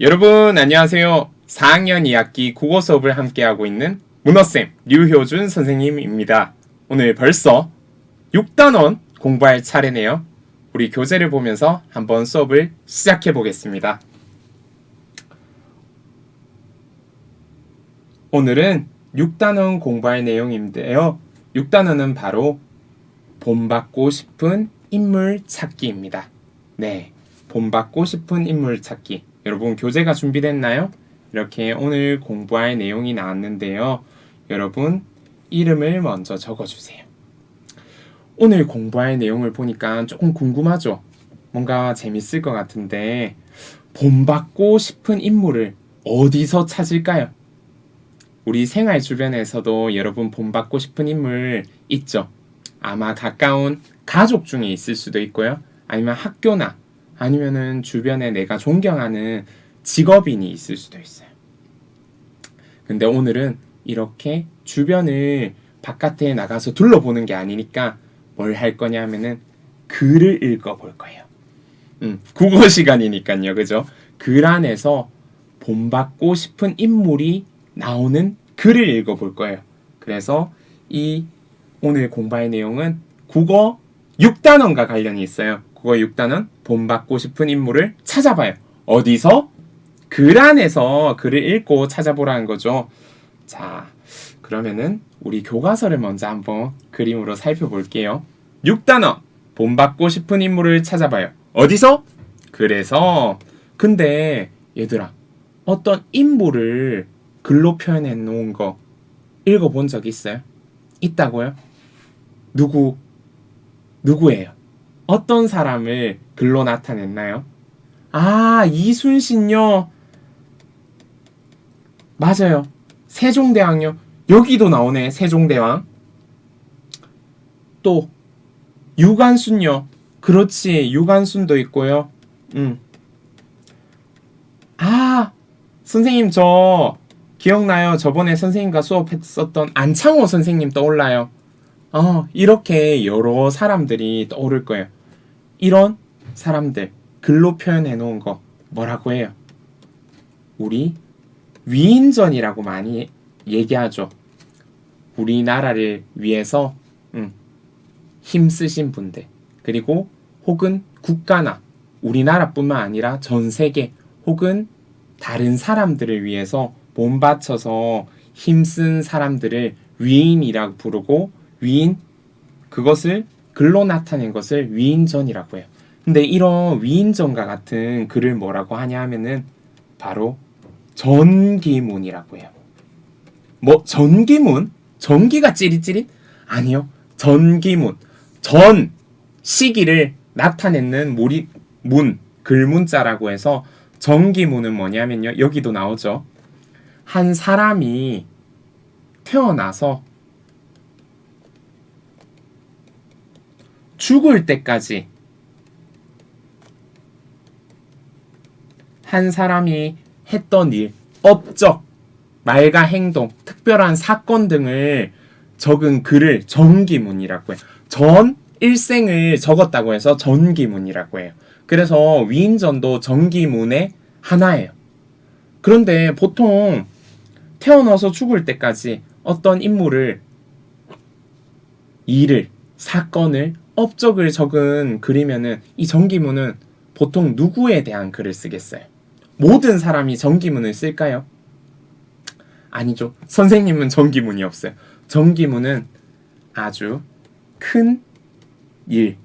여러분 안녕하세요. 4학년 2학기 국어 수업을 함께하고 있는 문어쌤 류효준 선생님입니다. 오늘 벌써 6단원 공부할 차례네요. 우리 교재를 보면서 한번 수업을 시작해 보겠습니다. 오늘은 6단원 공부할 내용인데요. 6단원은 바로 본받고 싶은 인물 찾기입니다. 네, 본받고 싶은 인물 찾기. 여러분 교재가 준비됐나요? 이렇게 오늘 공부할 내용이 나왔는데요. 여러분 이름을 먼저 적어주세요. 오늘 공부할 내용을 보니까 조금 궁금하죠? 뭔가 재밌을 것 같은데 본받고 싶은 인물을 어디서 찾을까요? 우리 생활 주변에서도 여러분 본받고 싶은 인물 있죠? 아마 가까운 가족 중에 있을 수도 있고요. 아니면 학교나 아니면은 주변에 내가 존경하는 직업인이 있을 수도 있어요. 근데 오늘은 이렇게 주변을 바깥에 나가서 둘러보는 게 아니니까 뭘 할 거냐면은 글을 읽어볼 거예요. 국어 시간이니까요. 그죠? 글 안에서 본받고 싶은 인물이 나오는 글을 읽어볼 거예요. 그래서 이 오늘 공부할 내용은 국어 6단원과 관련이 있어요. 국어 6단원 본받고 싶은 인물을 찾아봐요. 어디서? 글 안에서 글을 읽고 찾아보라는 거죠. 자, 그러면은 우리 교과서를 먼저 한번 그림으로 살펴볼게요. 6단원 본받고 싶은 인물을 찾아봐요. 어디서? 그래서 근데 얘들아 어떤 인물을 글로 표현해 놓은 거 읽어본 적 있어요? 있다고요? 누구예요? 어떤 사람을 글로 나타냈나요? 아, 이순신요. 맞아요. 세종대왕요. 여기도 나오네. 세종대왕. 또 유관순요. 그렇지. 유관순도 있고요. 아, 선생님 저 기억나요. 저번에 선생님과 수업했었던 안창호 선생님 떠올라요. 이렇게 여러 사람들이 떠오를 거예요. 이런 사람들 글로 표현해 놓은 거 뭐라고 해요? 우리 위인전이라고 많이 얘기하죠. 우리나라를 위해서 힘쓰신 분들 그리고 혹은 국가나 우리나라뿐만 아니라 전 세계 혹은 다른 사람들을 위해서 몸바쳐서 힘쓴 사람들을 위인이라고 부르고 위인 그것을 글로 나타낸 것을 위인전이라고 해요. 근데 이런 위인전과 같은 글을 뭐라고 하냐 하면은 바로 전기문이라고 해요. 뭐 전기문? 전기가 찌릿찌릿? 아니요. 전기문. 전 시기를 나타내는 문 글문자라고 해서 전기문은 뭐냐면요. 여기도 나오죠. 한 사람이 태어나서 죽을 때까지 한 사람이 했던 일, 업적, 말과 행동, 특별한 사건 등을 적은 글을 전기문이라고 해요. 전 일생을 적었다고 해서 전기문이라고 해요. 그래서 위인전도 전기문의 하나예요. 그런데 보통 태어나서 죽을 때까지 어떤 인물을, 일을, 사건을, 업적을 적은 글이면은 이 전기문은 보통 누구에 대한 글을 쓰겠어요? 모든 사람이 전기문을 쓸까요? 아니죠. 선생님은 전기문이 없어요. 전기문은 아주 큰 일,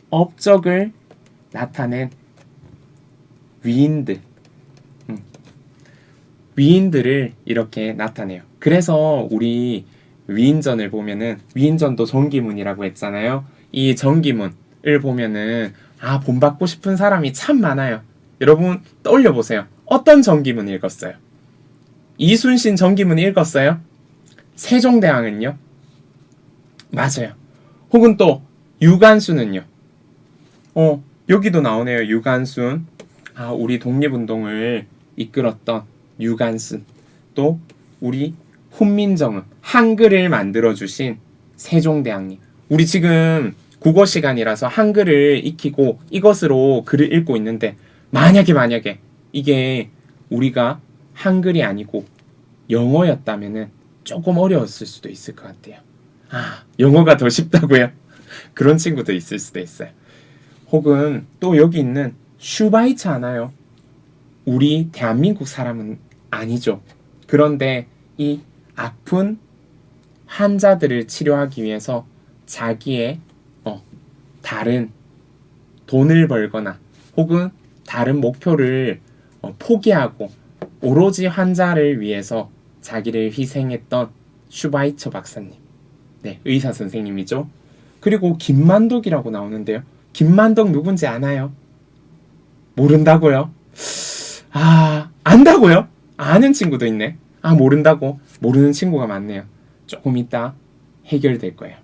업적을 나타낸 위인들, 위인들을 이렇게 나타내요. 그래서 우리 위인전을 보면은 위인전도 전기문이라고 했잖아요. 이 전기문을 보면은 본받고 싶은 사람이 참 많아요. 여러분 떠올려 보세요. 어떤 전기문 읽었어요? 이순신 전기문 읽었어요? 세종대왕은요? 맞아요. 혹은 또 유관순은요? 여기도 나오네요. 유관순. 우리 독립운동을 이끌었던 유관순. 또 우리 훈민정음 한글을 만들어주신 세종대왕님. 우리 지금 국어 시간이라서 한글을 익히고 이것으로 글을 읽고 있는데 만약에 이게 우리가 한글이 아니고 영어였다면은 조금 어려웠을 수도 있을 것 같아요. 아, 영어가 더 쉽다고요? 그런 친구도 있을 수도 있어요. 혹은 또 여기 있는 슈바이처 아나요? 우리 대한민국 사람은 아니죠. 그런데 이 아픈 환자들을 치료하기 위해서 자기의 다른 돈을 벌거나 혹은 다른 목표를 포기하고 오로지 환자를 위해서 자기를 희생했던 슈바이처 박사님. 네, 의사 선생님이죠. 그리고 김만덕이라고 나오는데요. 김만덕 누군지 아나요? 모른다고요? 아, 안다고요? 아는 친구도 있네. 아, 모른다고? 모르는 친구가 많네요. 조금 이따 해결될 거예요.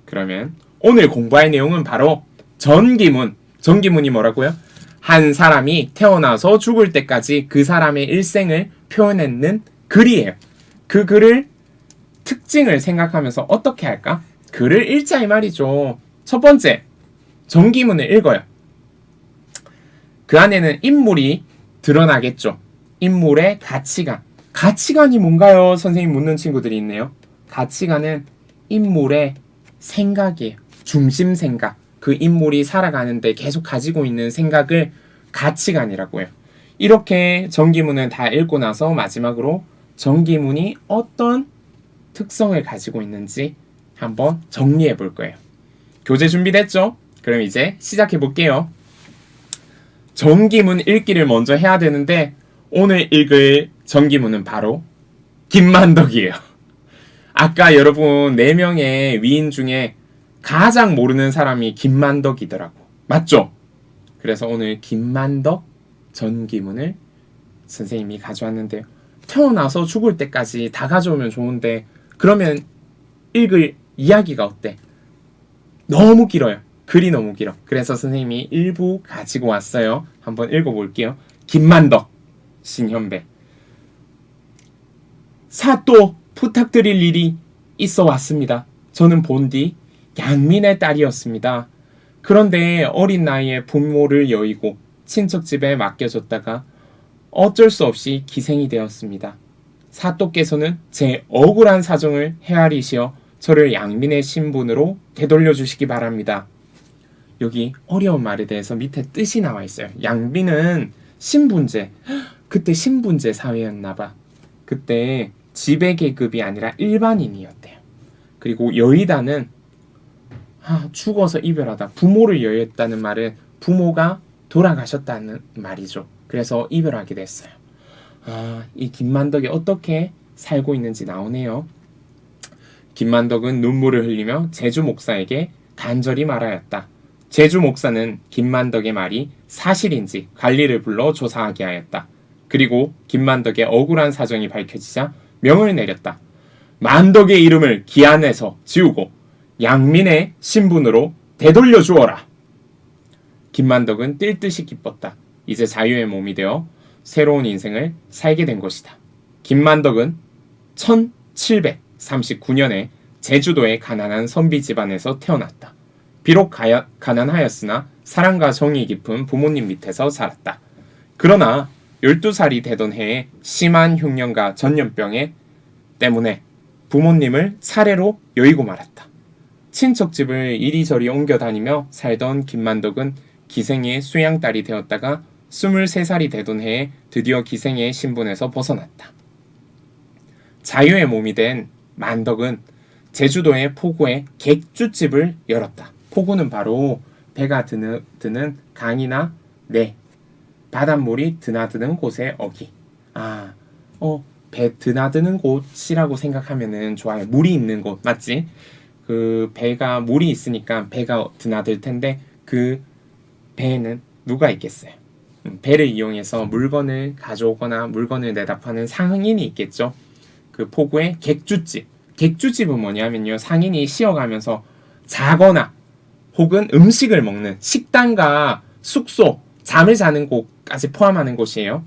그러면 오늘 공부할 내용은 바로 전기문. 전기문이 뭐라고요? 한 사람이 태어나서 죽을 때까지 그 사람의 일생을 표현했는 글이에요. 그 글을 특징을 생각하면서 어떻게 할까? 글을 읽자 이 말이죠. 첫 번째, 전기문을 읽어요. 그 안에는 인물이 드러나겠죠. 인물의 가치관. 가치관이 뭔가요? 선생님 묻는 친구들이 있네요. 가치관은 인물의 생각이에요. 중심 생각. 그 인물이 살아가는데 계속 가지고 있는 생각을 가치관이라고 해요. 이렇게 전기문을 다 읽고 나서 마지막으로 전기문이 어떤 특성을 가지고 있는지 한번 정리해 볼 거예요. 교재 준비됐죠? 그럼 이제 시작해 볼게요. 전기문 읽기를 먼저 해야 되는데 오늘 읽을 전기문은 바로 김만덕이에요. 아까 여러분 4명의 위인 중에 가장 모르는 사람이 김만덕이더라고. 맞죠? 그래서 오늘 김만덕 전기문을 선생님이 가져왔는데요. 태어나서 죽을 때까지 다 가져오면 좋은데 그러면 읽을 이야기가 어때? 너무 길어요. 글이 너무 길어. 그래서 선생님이 일부 가지고 왔어요. 한번 읽어볼게요. 김만덕, 신현배. 사또 부탁드릴 일이 있어 왔습니다. 저는 본디 양민의 딸이었습니다. 그런데 어린 나이에 부모를 여의고 친척집에 맡겨졌다가 어쩔 수 없이 기생이 되었습니다. 사또께서는 제 억울한 사정을 헤아리시어 저를 양민의 신분으로 되돌려 주시기 바랍니다. 여기 어려운 말에 대해서 밑에 뜻이 나와 있어요. 양민은 신분제. 그때 신분제 사회였나봐. 그때 지배계급이 아니라 일반인이었대요. 그리고 여의다는 죽어서 이별하다. 부모를 여의했다는 말은 부모가 돌아가셨다는 말이죠. 그래서 이별하게 됐어요. 이 김만덕이 어떻게 살고 있는지 나오네요. 김만덕은 눈물을 흘리며 제주 목사에게 간절히 말하였다. 제주 목사는 김만덕의 말이 사실인지 관리를 불러 조사하게 하였다. 그리고 김만덕의 억울한 사정이 밝혀지자 명을 내렸다. 만덕의 이름을 기안에서 지우고 양민의 신분으로 되돌려 주어라. 김만덕은 뛸 듯이 기뻤다. 이제 자유의 몸이 되어 새로운 인생을 살게 된 것이다. 김만덕은 1739년에 제주도의 가난한 선비 집안에서 태어났다. 비록 가난하였으나 사랑과 정이 깊은 부모님 밑에서 자랐다. 그러나 12살이 되던 해에 심한 흉년과 전염병 때문에 부모님을 차례로 여의고 말았다. 친척집을 이리저리 옮겨 다니며 살던 김만덕은 기생의 수양딸이 되었다가 23살이 되던 해에 드디어 기생의 신분에서 벗어났다. 자유의 몸이 된 만덕은 제주도의 포구에 객주집을 열었다. 포구는 바로 배가 드는 강이나 내 바닷물이 드나드는 곳의 어기. 배 드나드는 곳이라고 생각하면은 좋아요. 물이 있는 곳 맞지? 그 배가 물이 있으니까 배가 드나들 텐데 그 배에는 누가 있겠어요? 배를 이용해서 물건을 가져오거나 물건을 내다 파는 상인이 있겠죠. 그 포구의 객주집. 객주집은 뭐냐면요. 상인이 쉬어가면서 자거나 혹은 음식을 먹는 식당과 숙소, 잠을 자는 곳까지 포함하는 곳이에요.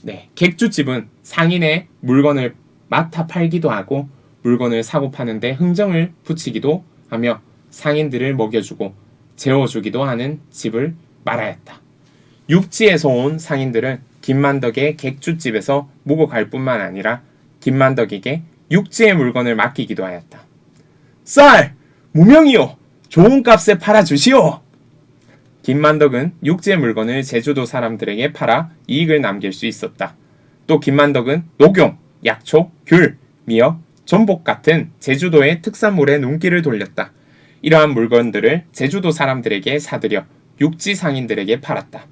네, 객주집은 상인의 물건을 맡아 팔기도 하고 물건을 사고 파는데 흥정을 붙이기도 하며 상인들을 먹여주고 재워주기도 하는 집을 말하였다. 육지에서 온 상인들은 김만덕의 객주집에서 묵어갈 뿐만 아니라 김만덕에게 육지의 물건을 맡기기도 하였다. 쌀! 무명이요! 좋은 값에 팔아주시오! 김만덕은 육지의 물건을 제주도 사람들에게 팔아 이익을 남길 수 있었다. 또 김만덕은 녹용, 약초, 귤, 미역, 전복 같은 제주도의 특산물에 눈길을 돌렸다. 이러한 물건들을 제주도 사람들에게 사들여 육지 상인들에게 팔았다.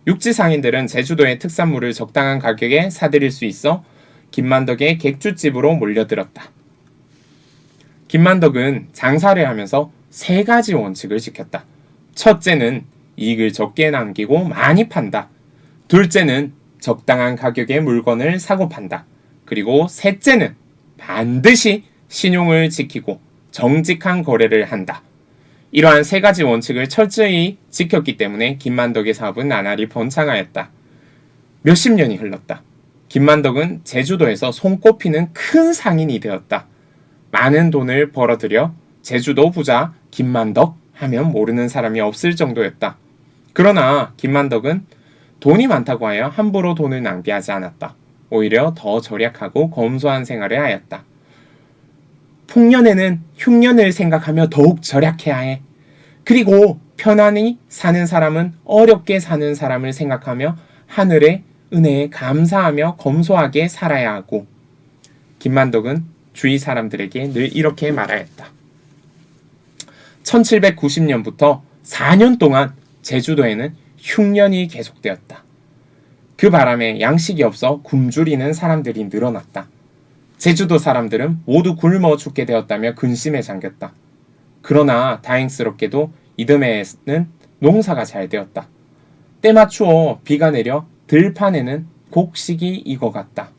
육지 상인들은 제주도의 특산물을 적당한 가격에 사들일 수 있어 김만덕의 객주집으로 몰려들었다. 김만덕은 장사를 하면서 3가지 원칙을 지켰다. 첫째는 이익을 적게 남기고 많이 판다. 둘째는 적당한 가격의 물건을 사고 판다. 그리고 셋째는 반드시 신용을 지키고 정직한 거래를 한다. 이러한 3가지 원칙을 철저히 지켰기 때문에 김만덕의 사업은 나날이 번창하였다. 몇십 년이 흘렀다. 김만덕은 제주도에서 손꼽히는 큰 상인이 되었다. 많은 돈을 벌어들여 제주도 부자 김만덕 하면 모르는 사람이 없을 정도였다. 그러나 김만덕은 돈이 많다고 하여 함부로 돈을 낭비하지 않았다. 오히려 더 절약하고 검소한 생활을 하였다. 풍년에는 흉년을 생각하며 더욱 절약해야 해. 그리고 편안히 사는 사람은 어렵게 사는 사람을 생각하며 하늘의 은혜에 감사하며 검소하게 살아야 하고. 김만덕은 주위 사람들에게 늘 이렇게 말하였다. 1790년부터 4년 동안 제주도에는 흉년이 계속되었다. 그 바람에 양식이 없어 굶주리는 사람들이 늘어났다. 제주도 사람들은 모두 굶어 죽게 되었다며 근심에 잠겼다. 그러나 다행스럽게도 이듬해에는 농사가 잘 되었다. 때 맞추어 비가 내려 들판에는 곡식이 익어갔다.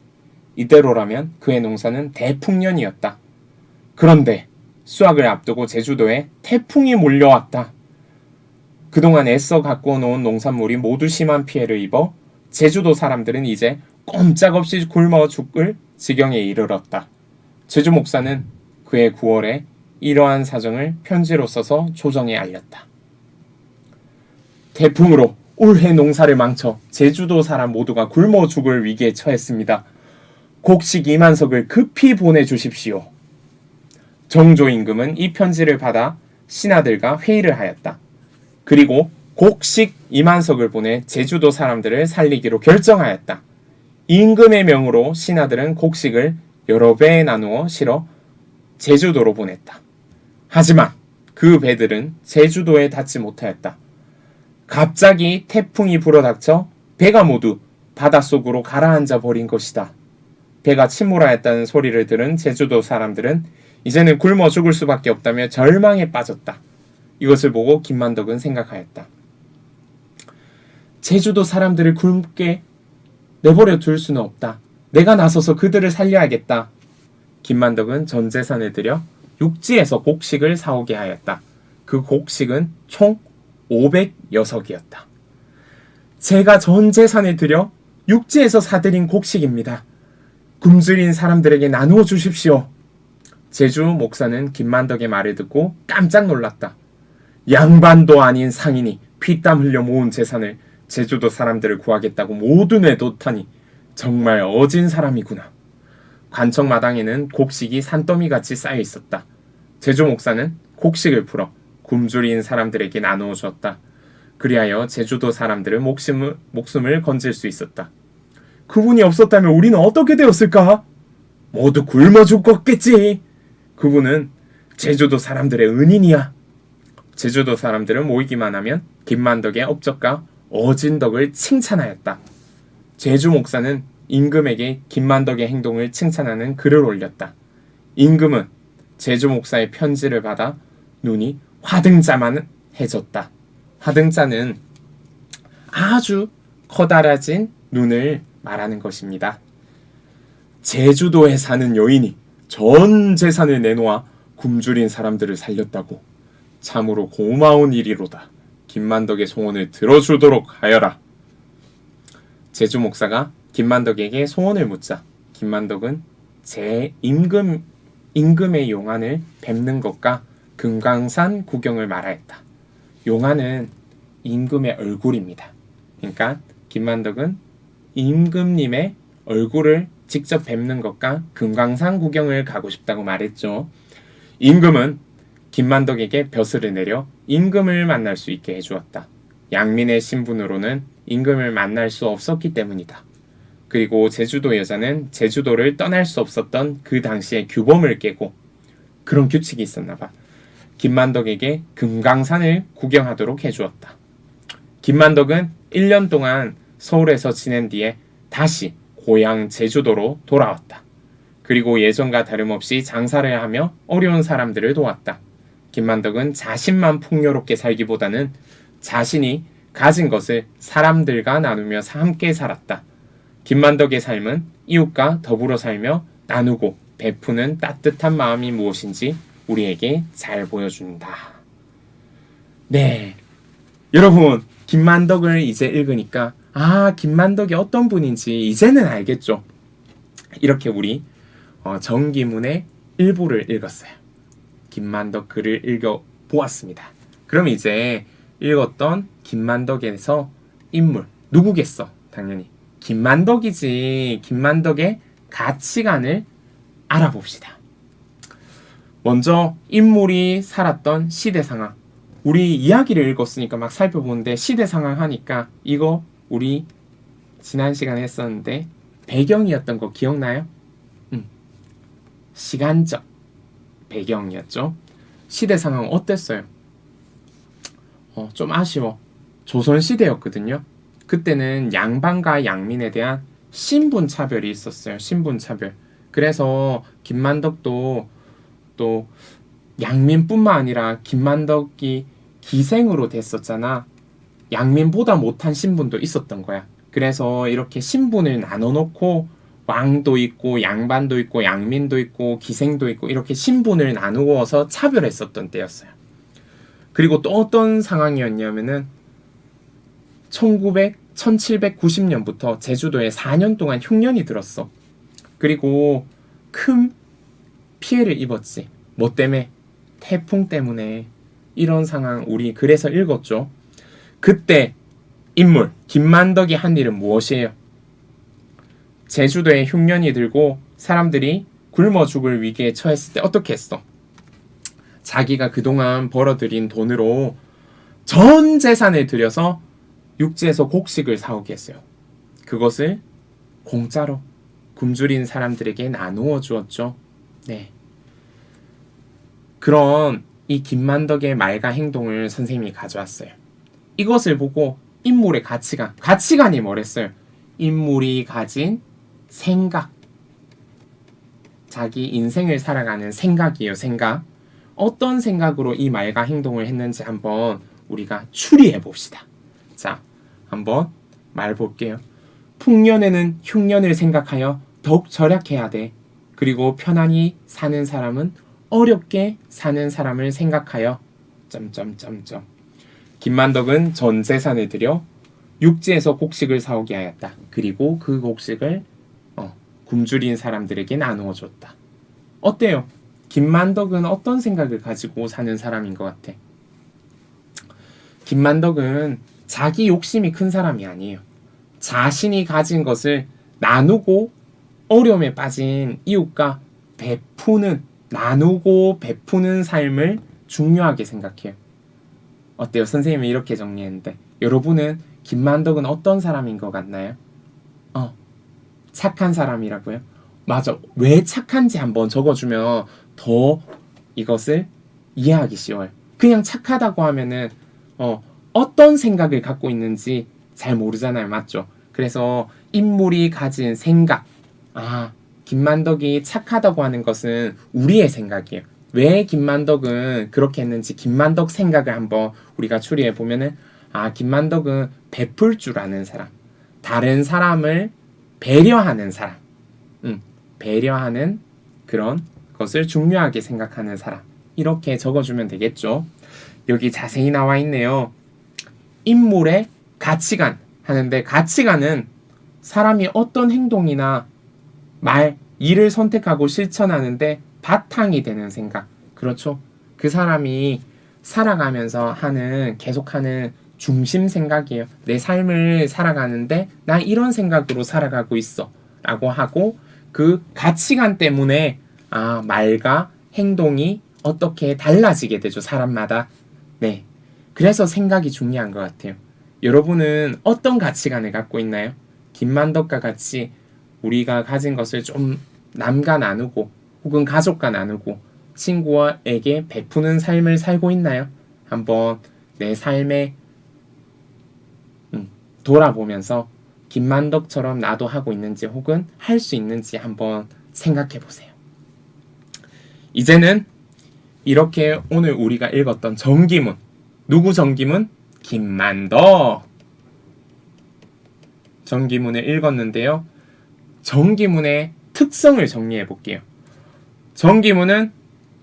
이대로라면 그의 농사는 대풍년이었다. 그런데 수확을 앞두고 제주도에 태풍이 몰려왔다. 그동안 애써 갖고 놓은 농산물이 모두 심한 피해를 입어 제주도 사람들은 이제 꼼짝없이 굶어 죽을 지경에 이르렀다. 제주 목사는 그해 9월에 이러한 사정을 편지로 써서 조정에 알렸다. 태풍으로 올해 농사를 망쳐 제주도 사람 모두가 굶어 죽을 위기에 처했습니다. 곡식 2만석을 급히 보내주십시오. 정조 임금은 이 편지를 받아 신하들과 회의를 하였다. 그리고 곡식 2만석을 보내 제주도 사람들을 살리기로 결정하였다. 임금의 명으로 신하들은 곡식을 여러 배에 나누어 실어 제주도로 보냈다. 하지만 그 배들은 제주도에 닿지 못하였다. 갑자기 태풍이 불어닥쳐 배가 모두 바닷속으로 가라앉아 버린 것이다. 배가 침몰하였다는 소리를 들은 제주도 사람들은 이제는 굶어 죽을 수밖에 없다며 절망에 빠졌다. 이것을 보고 김만덕은 생각하였다. 제주도 사람들을 굶게 내버려 둘 수는 없다. 내가 나서서 그들을 살려야겠다. 김만덕은 전 재산을 들여 육지에서 곡식을 사오게 하였다. 그 곡식은 총 500여석이었다. 제가 전 재산을 들여 육지에서 사들인 곡식입니다. 굶주린 사람들에게 나누어 주십시오. 제주 목사는 김만덕의 말을 듣고 깜짝 놀랐다. 양반도 아닌 상인이 피땀 흘려 모은 재산을 제주도 사람들을 구하겠다고 모두 내놓다니 정말 어진 사람이구나. 관청 마당에는 곡식이 산더미같이 쌓여 있었다. 제주 목사는 곡식을 풀어 굶주린 사람들에게 나누어 주었다. 그리하여 제주도 사람들은 목숨을 건질 수 있었다. 그분이 없었다면 우리는 어떻게 되었을까? 모두 굶어 죽었겠지. 그분은 제주도 사람들의 은인이야. 제주도 사람들은 모이기만 하면 김만덕의 업적과 어진덕을 칭찬하였다. 제주 목사는 임금에게 김만덕의 행동을 칭찬하는 글을 올렸다. 임금은 제주 목사의 편지를 받아 눈이 화등자만 해졌다. 화등자는 아주 커다라진 눈을 말하는 것입니다. 제주도에 사는 여인이 전 재산을 내놓아 굶주린 사람들을 살렸다고. 참으로 고마운 일이로다. 김만덕의 소원을 들어주도록 하여라. 제주 목사가 김만덕에게 소원을 묻자 김만덕은 임금의 용안을 뵙는 것과 금강산 구경을 말하였다. 용안은 임금의 얼굴입니다. 그러니까 김만덕은 임금님의 얼굴을 직접 뵙는 것과 금강산 구경을 가고 싶다고 말했죠. 임금은 김만덕에게 벼슬을 내려 임금을 만날 수 있게 해주었다. 양민의 신분으로는 임금을 만날 수 없었기 때문이다. 그리고 제주도 여자는 제주도를 떠날 수 없었던 그 당시의 규범을 깨고, 그런 규칙이 있었나 봐, 김만덕에게 금강산을 구경하도록 해주었다. 김만덕은 1년 동안 서울에서 지낸 뒤에 다시 고향 제주도로 돌아왔다. 그리고 예전과 다름없이 장사를 하며 어려운 사람들을 도왔다. 김만덕은 자신만 풍요롭게 살기보다는 자신이 가진 것을 사람들과 나누며 함께 살았다. 김만덕의 삶은 이웃과 더불어 살며 나누고 베푸는 따뜻한 마음이 무엇인지 우리에게 잘 보여준다. 네, 여러분, 김만덕을 이제 읽으니까 김만덕이 어떤 분인지 이제는 알겠죠. 이렇게 우리 정기문의 일부를 읽었어요. 김만덕 글을 읽어보았습니다. 그럼 이제 읽었던 김만덕에서 인물 누구겠어? 당연히 김만덕이지. 김만덕의 가치관을 알아봅시다. 먼저 인물이 살았던 시대 상황. 우리 이야기를 읽었으니까 막 살펴보는데 시대 상황 하니까 이거 우리 지난 시간에 했었는데 배경이었던 거 기억나요? 시간적 배경이었죠. 시대 상황 어땠어요? 좀 아쉬워. 조선시대였거든요. 그때는 양반과 양민에 대한 신분차별이 있었어요. 신분차별. 그래서 김만덕도 또 양민뿐만 아니라 김만덕이 기생으로 됐었잖아. 양민보다 못한 신분도 있었던 거야. 그래서 이렇게 신분을 나눠놓고 왕도 있고 양반도 있고 양민도 있고 기생도 있고 이렇게 신분을 나누어서 차별했었던 때였어요. 그리고 또 어떤 상황이었냐면은 1790년부터 제주도에 4년 동안 흉년이 들었어. 그리고 큰 피해를 입었지. 뭐 때문에? 태풍 때문에. 이런 상황 우리 그래서 읽었죠. 그때 인물 김만덕이 한 일은 무엇이에요? 제주도에 흉년이 들고 사람들이 굶어 죽을 위기에 처했을 때 어떻게 했어? 자기가 그동안 벌어들인 돈으로 전 재산을 들여서 육지에서 곡식을 사오게 했어요. 그것을 공짜로 굶주린 사람들에게 나누어 주었죠. 네. 그런 이 김만덕의 말과 행동을 선생님이 가져왔어요. 이것을 보고 인물의 가치관이 뭐랬어요? 인물이 가진 생각, 자기 인생을 살아가는 생각이에요. 생각. 어떤 생각으로 이 말과 행동을 했는지 한번 우리가 추리해 봅시다. 자, 한번 말 볼게요. 풍년에는 흉년을 생각하여 더욱 절약해야 돼. 그리고 편안히 사는 사람은 어렵게 사는 사람을 생각하여 김만덕은 전 재산을 들여 육지에서 곡식을 사오게 하였다. 그리고 그 곡식을 굶주린 사람들에게 나누어 줬다. 어때요? 김만덕은 어떤 생각을 가지고 사는 사람인 것 같아? 김만덕은 자기 욕심이 큰 사람이 아니에요. 자신이 가진 것을 나누고 어려움에 빠진 이웃과 나누고 베푸는 삶을 중요하게 생각해요. 어때요? 선생님이 이렇게 정리했는데 여러분은 김만덕은 어떤 사람인 것 같나요? 착한 사람이라고요? 맞아. 왜 착한지 한번 적어주면 더 이것을 이해하기 쉬워요. 그냥 착하다고 하면은 어떤 생각을 갖고 있는지 잘 모르잖아요. 맞죠? 그래서 인물이 가진 생각, 김만덕이 착하다고 하는 것은 우리의 생각이에요. 왜 김만덕은 그렇게 했는지 김만덕 생각을 한번 우리가 추리해 보면은 김만덕은 베풀 줄 아는 사람, 다른 사람을 배려하는 사람, 배려하는 그런 것을 중요하게 생각하는 사람, 이렇게 적어주면 되겠죠. 여기 자세히 나와 있네요. 인물의 가치관 하는데, 가치관은 사람이 어떤 행동이나 말, 일을 선택하고 실천하는데 바탕이 되는 생각. 그렇죠? 그 사람이 살아가면서 계속하는 중심 생각이에요. 내 삶을 살아가는데 나 이런 생각으로 살아가고 있어 라고 하고 그 가치관 때문에 말과 행동이 어떻게 달라지게 되죠. 사람마다. 네. 그래서 생각이 중요한 것 같아요. 여러분은 어떤 가치관을 갖고 있나요? 김만덕과 같이 우리가 가진 것을 좀 남과 나누고 혹은 가족과 나누고 친구에게 베푸는 삶을 살고 있나요? 한번 내 삶에 돌아보면서 김만덕처럼 나도 하고 있는지 혹은 할 수 있는지 한번 생각해 보세요. 이제는 이렇게 오늘 우리가 읽었던 정기문, 누구 정기문? 김만덕 정기문을 읽었는데요. 정기문의 특성을 정리해 볼게요. 정기문은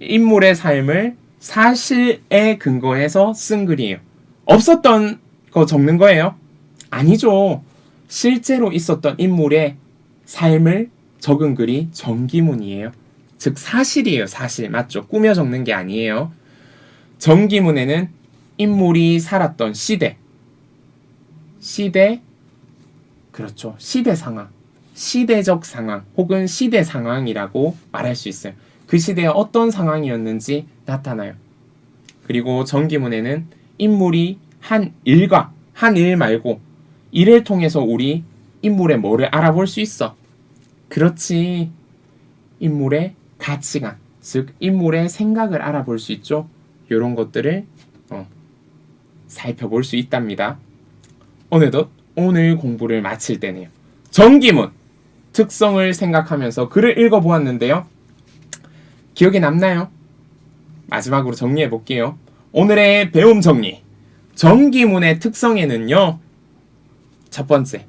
인물의 삶을 사실에 근거해서 쓴 글이에요. 없었던 거 적는 거예요? 아니죠. 실제로 있었던 인물의 삶을 적은 글이 정기문이에요. 즉 사실이에요. 사실. 맞죠? 꾸며 적는 게 아니에요. 정기문에는 인물이 살았던 시대, 그렇죠. 시대 상황, 시대적 상황 혹은 시대 상황이라고 말할 수 있어요. 그 시대에 어떤 상황이었는지 나타나요. 그리고 정기문에는 인물이 한 일 말고 이를 통해서 우리 인물의 뭐를 알아볼 수 있어? 그렇지. 인물의 가치관, 즉 인물의 생각을 알아볼 수 있죠. 이런 것들을 살펴볼 수 있답니다. 오늘 공부를 마칠 때네요. 정기문 특성을 생각하면서 글을 읽어보았는데요. 기억에 남나요? 마지막으로 정리해 볼게요. 오늘의 배움 정리. 정기문의 특성에는요. 첫 번째,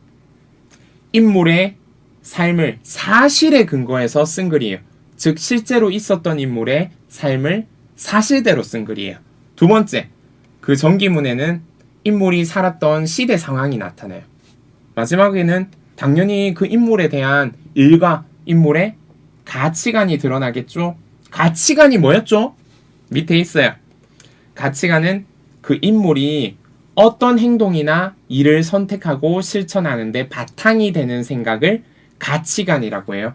인물의 삶을 사실에 근거해서 쓴 글이에요. 즉 실제로 있었던 인물의 삶을 사실대로 쓴 글이에요. 두 번째, 그 정기문에는 인물이 살았던 시대 상황이 나타나요. 마지막에는 당연히 그 인물에 대한 일과 인물의 가치관이 드러나겠죠. 가치관이 뭐였죠? 밑에 있어요. 가치관은 그 인물이 어떤 행동이나 일을 선택하고 실천하는데 바탕이 되는 생각을 가치관이라고 해요.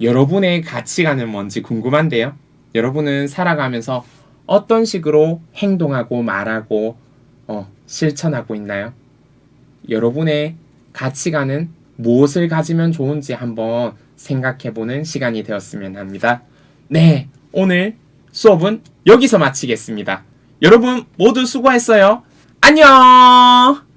여러분의 가치관은 뭔지 궁금한데요. 여러분은 살아가면서 어떤 식으로 행동하고 말하고 실천하고 있나요? 여러분의 가치관은 무엇을 가지면 좋은지 한번 생각해보는 시간이 되었으면 합니다. 네, 오늘 수업은 여기서 마치겠습니다. 여러분 모두 수고했어요. 안녕!